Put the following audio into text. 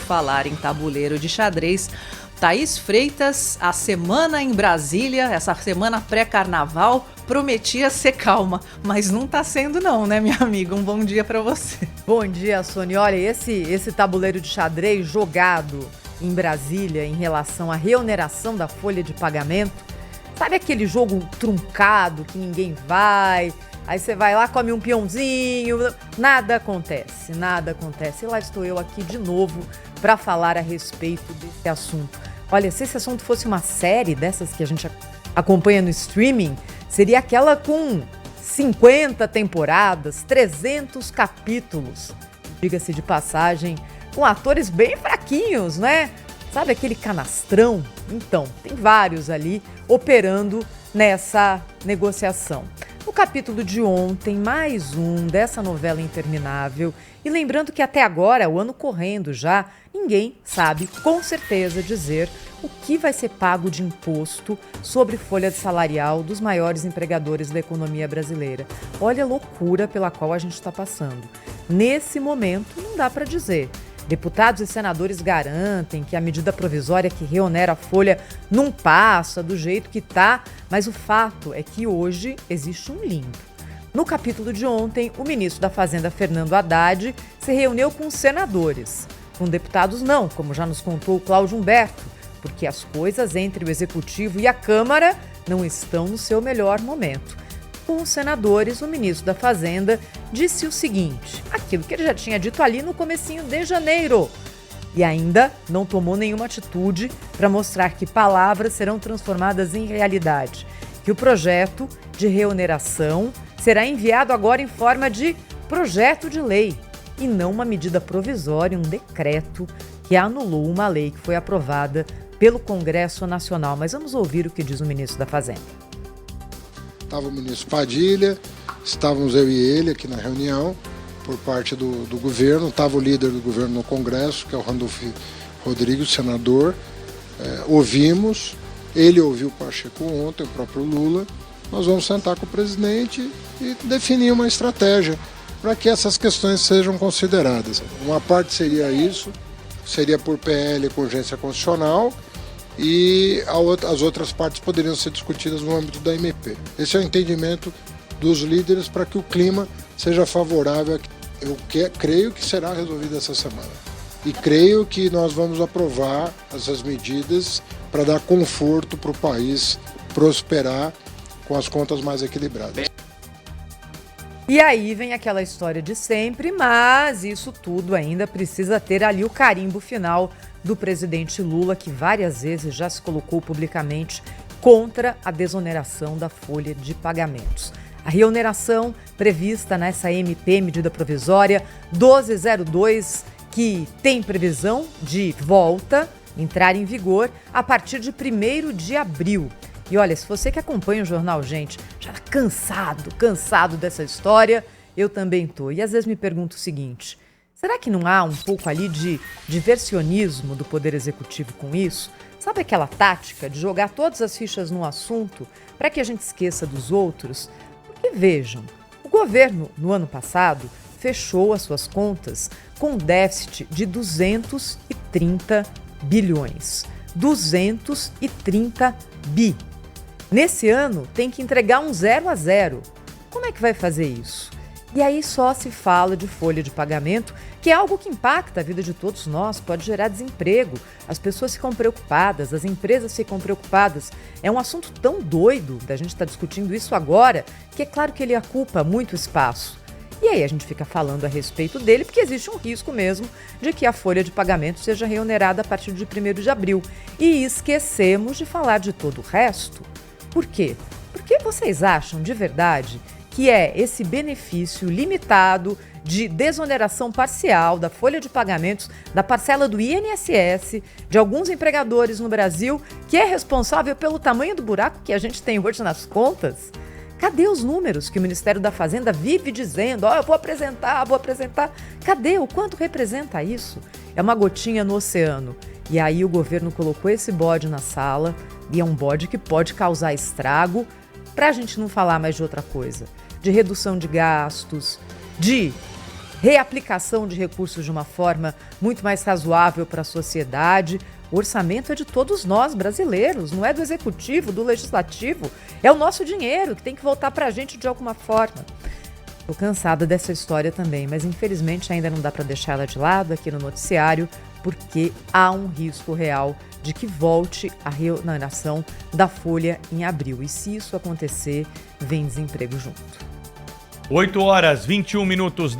falar em tabuleiro de xadrez, Thaís Freitas, a semana em Brasília, essa semana pré-carnaval, prometia ser calma, mas não tá sendo não, né, minha amiga? Um bom dia pra você. Bom dia, Sônia. Olha, esse tabuleiro de xadrez jogado em Brasília em relação à reoneração da folha de pagamento, sabe aquele jogo truncado que ninguém vai, aí você vai lá, come um peãozinho, nada acontece. E lá estou eu aqui de novo para falar a respeito desse assunto. Olha, se esse assunto fosse uma série dessas que a gente acompanha no streaming, seria aquela com 50 temporadas, 300 capítulos, diga-se de passagem, com atores bem fraquinhos, né? Sabe aquele canastrão? Então, tem vários ali operando nessa negociação. No capítulo de ontem, mais um dessa novela interminável. E lembrando que até agora, o ano correndo já, ninguém sabe com certeza dizer o que vai ser pago de imposto sobre folha salarial dos maiores empregadores da economia brasileira. Olha a loucura pela qual a gente está passando. Nesse momento, não dá para dizer. Deputados e senadores garantem que a medida provisória que reonera a folha não passa do jeito que está, mas o fato é que hoje existe um limbo. No capítulo de ontem, o ministro da Fazenda, Fernando Haddad, se reuniu com os senadores. Com deputados não, como já nos contou o Cláudio Humberto, porque as coisas entre o Executivo e a Câmara não estão no seu melhor momento. Com os senadores, o ministro da Fazenda disse o seguinte, aquilo que ele já tinha dito ali no comecinho de janeiro, e ainda não tomou nenhuma atitude para mostrar que palavras serão transformadas em realidade, que o projeto de reoneração será enviado agora em forma de projeto de lei e não uma medida provisória, um decreto que anulou uma lei que foi aprovada pelo Congresso Nacional. Mas vamos ouvir o que diz o ministro da Fazenda. Estava o ministro Padilha, estávamos eu e ele aqui na reunião por parte do governo, estava o líder do governo no Congresso, que é o Randolfo Rodrigues, senador. Ouvimos, ele ouviu o Pacheco ontem, o próprio Lula. Nós vamos sentar com o presidente e definir uma estratégia para que essas questões sejam consideradas. Uma parte seria isso, seria por PL com urgência constitucional, e as outras partes poderiam ser discutidas no âmbito da MP. Esse é o entendimento dos líderes para que o clima seja favorável. Eu creio que será resolvido essa semana. E creio que nós vamos aprovar essas medidas para dar conforto para o país prosperar com as contas mais equilibradas. E aí vem aquela história de sempre, mas isso tudo ainda precisa ter ali o carimbo final do presidente Lula, que várias vezes já se colocou publicamente contra a desoneração da folha de pagamentos. A reoneração prevista nessa MP, medida provisória 1202, que tem previsão de volta, entrar em vigor a partir de 1º de abril. E olha, se você que acompanha o jornal, gente, já tá cansado dessa história, eu também tô. E às vezes me pergunto o seguinte, será que não há um pouco ali de diversionismo do Poder Executivo com isso? Sabe aquela tática de jogar todas as fichas no assunto para que a gente esqueça dos outros? Porque vejam, o governo, no ano passado, fechou as suas contas com um déficit de 230 bilhões. 230 bi. Nesse ano, tem que entregar um 0 a 0. Como é que vai fazer isso? E aí só se fala de folha de pagamento, que é algo que impacta a vida de todos nós, pode gerar desemprego. As pessoas ficam preocupadas, as empresas ficam preocupadas. É um assunto tão doido da gente estar discutindo isso agora, que é claro que ele ocupa muito espaço. E aí a gente fica falando a respeito dele, porque existe um risco mesmo de que a folha de pagamento seja reonerada a partir de 1º de abril. E esquecemos de falar de todo o resto. Por quê? Porque vocês acham de verdade que é esse benefício limitado de desoneração parcial da folha de pagamentos da parcela do INSS de alguns empregadores no Brasil que é responsável pelo tamanho do buraco que a gente tem hoje nas contas? Cadê os números que o Ministério da Fazenda vive dizendo? Eu vou apresentar. Cadê? O quanto representa isso? É uma gotinha no oceano. E aí o governo colocou esse bode na sala, e é um bode que pode causar estrago, para a gente não falar mais de outra coisa. De redução de gastos, de reaplicação de recursos de uma forma muito mais razoável para a sociedade. O orçamento é de todos nós, brasileiros, não é do executivo, do legislativo. É o nosso dinheiro que tem que voltar para a gente de alguma forma. Estou cansada dessa história também, mas infelizmente ainda não dá para deixar ela de lado aqui no noticiário, porque há um risco real de que volte a reoneração da folha em abril. E se isso acontecer, vem desemprego junto. 8h21 da